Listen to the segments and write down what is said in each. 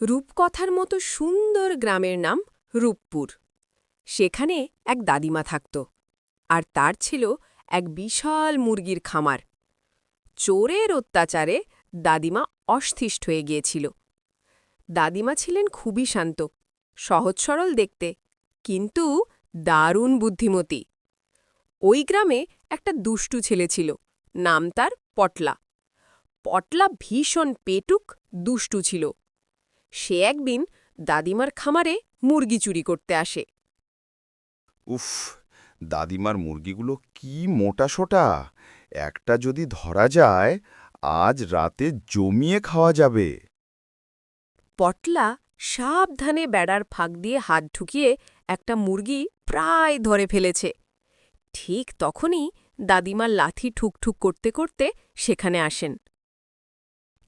রূপকথার মতো সুন্দর গ্রামের নাম রূপপুর। সেখানে এক দাদিমা থাকত, আর তার ছিল এক বিশাল মুরগির খামার। চোরের অত্যাচারে দাদিমা অস্থিষ্ট হয়ে গিয়েছিল। দাদিমা ছিলেন খুবই শান্ত, সহজ সরল দেখতে, কিন্তু দারুণ বুদ্ধিমতী। ওই গ্রামে একটা দুষ্টু ছেলে ছিল, নাম তার পটলা। পটলা ভীষণ পেটুক, দুষ্টু ছিল। সে একদিন দাদিমার খামারে মুরগি চুরি করতে আসে। উফ, দাদিমার মুরগিগুলো কি মোটাসোটা! একটা যদি ধরা যায়, আজ রাতে জমিয়ে খাওয়া যাবে। পটলা সাবধানে বেড়ার ফাঁক দিয়ে হাত ঢুকিয়ে একটা মুরগি প্রায় ধরে ফেলেছে। ঠিক তখনই দাদিমার লাথি ঠুকঠুক করতে করতে সেখানে আসেন।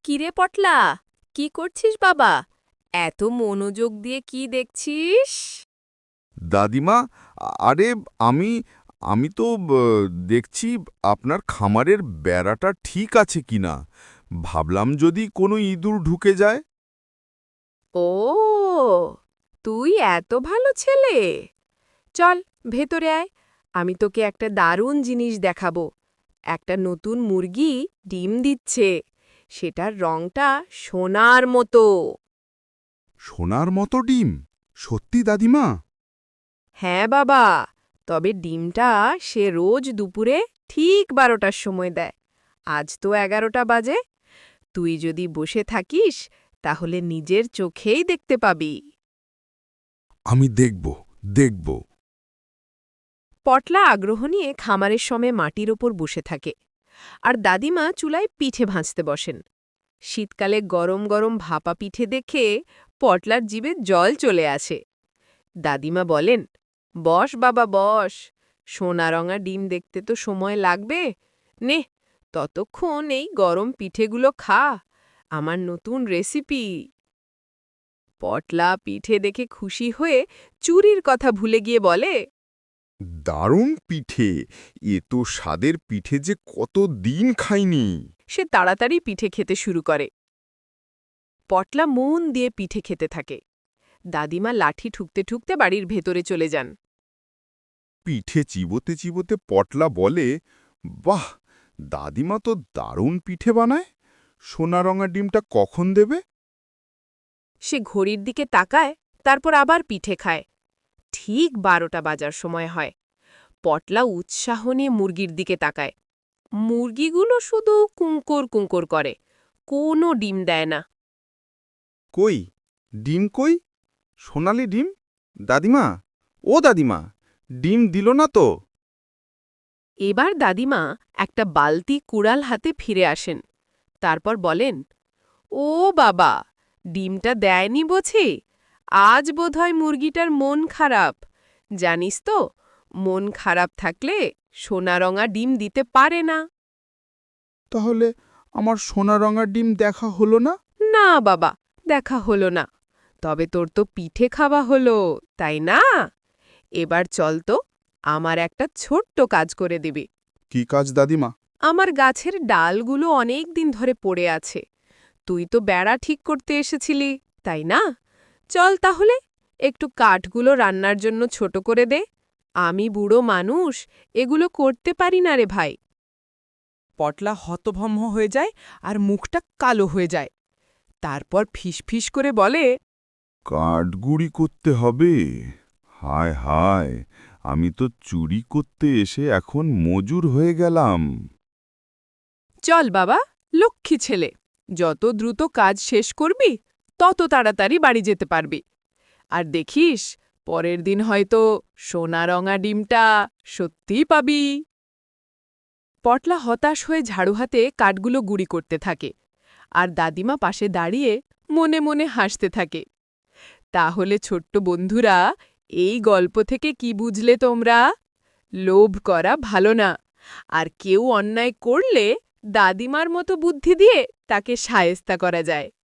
কিরে পটলা, কি করছিস বাবা? এত মনোযোগ দিয়ে কি দেখছিস? দাদিমা, আরে আমি আমি তো দেখছি আপনার খামারের বেড়াটা ঠিক আছে কিনা। ভাবলাম যদি কোনো ইঁদুর ঢুকে যায়। ও, তুই এত ভালো ছেলে! চল ভেতরে আয়, আমি তোকে একটা দারুণ জিনিস দেখাবো। একটা নতুন মুরগি ডিম দিচ্ছে, সেটার রংটা সোনার মতো। সোনার মতো ডিম? সত্যি দাদিমা? হ্যাঁ বাবা, তবে ডিমটা সে রোজ দুপুরে ঠিক 12টার সময় দেয়। আজ তো 11টা বাজে। তুই যদি বসে থাকিস তাহলে নিজের চোখেই দেখতে পাবি। আমি দেখব দেখব। পটলা আগ্রহ নিয়ে খামারের সময় মাটির ওপর বসে থাকে, আর দাদিমা চুলায় পিঠে ভাঁজতে বসেন। শীতকালে গরম গরম ভাপা পিঠে দেখে পটলার জিভে জল চলে আসে। দাদিমা বলেন, বস বাবা বস, সোনারঙা ডিম দেখতে তো সময় লাগবে। নে, ততক্ষণ এই গরম পিঠেগুলো খা, আমার নতুন রেসিপি। পটলা পিঠে দেখে খুশি হয়ে চুরির কথা ভুলে গিয়ে বলে, দারুণ পিঠে! এ তো স্বাদের পিঠে যে কত দিন খাইনি। সে তাড়াতাড়ি পিঠে খেতে শুরু করে। পটলা মন দিয়ে পিঠে খেতে থাকে। দাদিমা লাঠি ঠুকতে ঠুকতে বাড়ির ভেতরে চলে যান। পিঠে চিবোতে চিবোতে পটলা বলে, বাহ, দাদিমা তো দারুণ পিঠে বানায়। সোনারঙা ডিমটা কখন দেবে? সে ঘড়ির দিকে তাকায়, তারপর আবার পিঠে খায়। ঠিক 12টা বাজার সময় হয়। পটলা উৎসাহ নিয়ে মুরগির দিকে তাকায়। মুরগিগুলো শুধু কুঙ্কর কুঙ্কর করে, কোনো ডিম দেয় না। কই, ডিম কই? সোনালি ডিম? দাদিমা, ও দাদিমা, ডিম দিল না তো? এবার দাদিমা একটা বালতি কুড়াল হাতে ফিরে আসেন। তারপর বলেন, ও বাবা, ডিমটা দেয়নি বোঝে। আজ বোধহয় মুরগিটার মন খারাপ। জানিস তো, মন খারাপ থাকলে সোনারঙা ডিম দিতে পারে না। তাহলে আমার সোনারঙা ডিম দেখা হলো না? না বাবা, দেখা হলো না। তবে তোর তো পিঠে খাওয়া হলো, তাই না? এবার চল তো, আমার একটা ছোট্ট কাজ করে দিবি। কি কাজ দাদিমা? আমার গাছের ডালগুলো অনেক দিন ধরে পড়ে আছে। তুই তো বেড়া ঠিক করতে এসেছিলি, তাই না? চল তাহলে, একটু কাঠগুলো রান্নার জন্য ছোট করে দে। আমি বুড়ো মানুষ, এগুলো করতে পারি না রে ভাই। পটলা হতভম্ব হয়ে যায় আর মুখটা কালো হয়ে যায়। তারপর ফিসফিস করে বলে, কাঠগুড়ি করতে হবে? হায় হায়, আমি তো চুরি করতে এসে এখন মজুর হয়ে গেলাম। চল বাবা, লক্ষ্মী ছেলে, যত দ্রুত কাজ শেষ করবি তত তাড়াতাড়ি বাড়ি যেতে পারবি। আর দেখিস, পরের দিন হয়তো সোনারঙা ডিমটা সত্যিই পাবি। পটলা হতাশ হয়ে ঝাড়ু হাতে কাঠগুলো গুঁড়ি করতে থাকে, আর দাদিমা পাশে দাঁড়িয়ে মনে মনে হাসতে থাকে। তাহলে ছোট্ট বন্ধুরা, এই গল্প থেকে কি বুঝলে তোমরা? লোভ করা ভালো না, আর কেউ অন্যায় করলে দাদিমার মতো বুদ্ধি দিয়ে তাকে শায়েস্তা করা যায়।